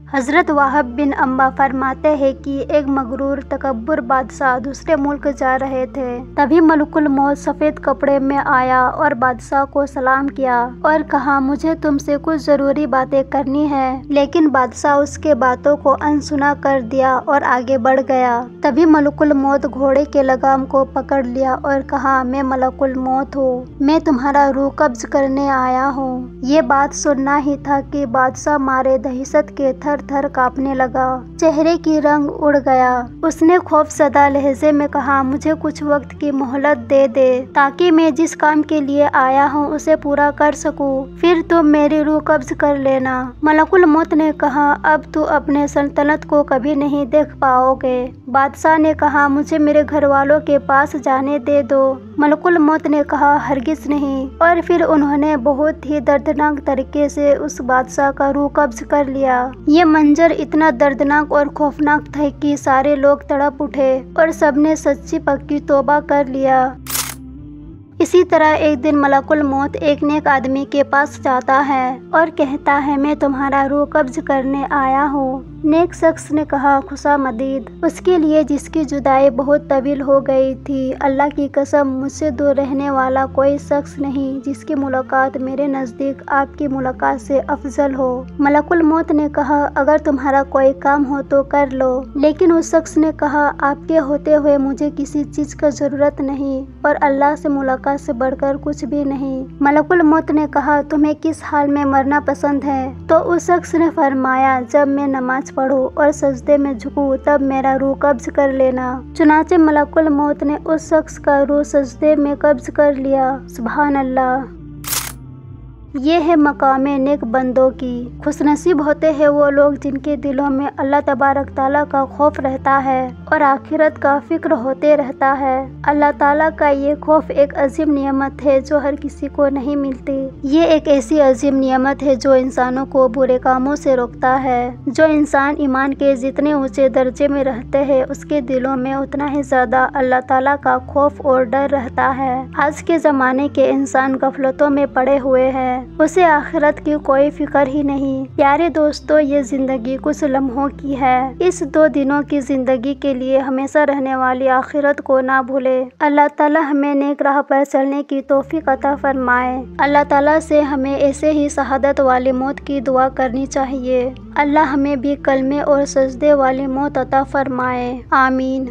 حضرت وہب بن عنبہ فرماتے ہیں کہ ایک مغرور تکبر بادشاہ دوسرے ملک جا رہے تھے۔ تبھی ملک الموت سفید کپڑے میں آیا اور بادشاہ کو سلام کیا اور کہا مجھے تم سے کچھ ضروری باتیں کرنی ہے، لیکن بادشاہ اس کے باتوں کو انسنا کر دیا اور آگے بڑھ گیا۔ تبھی ملک الموت گھوڑے کے لگام کو پکڑ لیا اور کہا میں ملک الموت ہوں، میں تمہارا روح قبض کرنے آیا ہوں۔ یہ بات سننا ہی تھا کہ بادشاہ مارے دہشت کے تھر تھر کانپنے لگا، چہرے کی رنگ اڑ گیا۔ اس نے خوف زدہ لہجے میں کہا مجھے کچھ وقت کی مہلت دے دے تاکہ میں جس کام کے لیے آیا ہوں اسے پورا کر سکوں، پھر تم میری روح قبض کر لینا۔ ملک الموت نے کہا اب تو اپنے سلطنت کو کبھی نہیں دیکھ پاؤ گے۔ بادشاہ نے کہا مجھے میرے گھر والوں کے پاس جانے دے دو۔ ملک الموت نے کہا ہرگز نہیں، اور پھر انہوں نے بہت ہی دردناک طریقے سے اس بادشاہ کا روح قبض کر لیا۔ یہ منظر اتنا دردناک اور خوفناک تھا کہ سارے لوگ تڑپ اٹھے اور سب نے سچی پکی توبہ کر لیا۔ اسی طرح ایک دن ملک الموت ایک نیک آدمی کے پاس جاتا ہے اور کہتا ہے میں تمہارا روح قبض کرنے آیا ہوں۔ نیک شخص نے کہا خوشامدید۔ اس کے لیے جس کی جدائی بہت طویل ہو گئی تھی، اللہ کی قسم مجھ سے دور رہنے والا کوئی شخص نہیں جس کی ملاقات میرے نزدیک آپ کی ملاقات سے افضل ہو۔ ملک الموت نے کہا اگر تمہارا کوئی کام ہو تو کر لو، لیکن اس شخص نے کہا آپ کے ہوتے ہوئے مجھے کسی چیز کا ضرورت نہیں اور اللہ سے ملاقات سے بڑھ کر کچھ بھی نہیں۔ ملک الموت نے کہا تمہیں کس حال میں مرنا پسند ہے؟ تو اس شخص نے فرمایا جب میں نماز پڑھوں اور سجدے میں جھکوں تب میرا روح قبض کر لینا۔ چنانچہ ملک الموت نے اس شخص کا روح سجدے میں قبض کر لیا۔ سبحان اللہ۔ یہ ہے مقام نیک بندوں کی۔ خوش نصیب ہوتے ہیں وہ لوگ جن کے دلوں میں اللہ تبارک تعالیٰ کا خوف رہتا ہے اور آخرت کا فکر ہوتے رہتا ہے۔ اللہ تعالیٰ کا یہ خوف ایک عظیم نعمت ہے جو ہر کسی کو نہیں ملتی۔ یہ ایک ایسی عظیم نعمت ہے جو انسانوں کو برے کاموں سے روکتا ہے۔ جو انسان ایمان کے جتنے اونچے درجے میں رہتے ہیں اس کے دلوں میں اتنا ہی زیادہ اللہ تعالیٰ کا خوف اور ڈر رہتا ہے۔ آج کے زمانے کے انسان غفلتوں میں پڑے ہوئے ہیں، اسے آخرت کی کوئی فکر ہی نہیں۔ پیارے دوستو، یہ زندگی کچھ لمحوں کی ہے۔ اس 2 دنوں کی زندگی کے لیے ہمیشہ رہنے والی آخرت کو نہ بھولے۔ اللہ تعالیٰ ہمیں نیک راہ پر چلنے کی توفیق عطا فرمائے۔ اللہ تعالیٰ سے ہمیں ایسے ہی شہادت والی موت کی دعا کرنی چاہیے۔ اللہ ہمیں بھی کلمے اور سجدے والی موت عطا فرمائے۔ آمین۔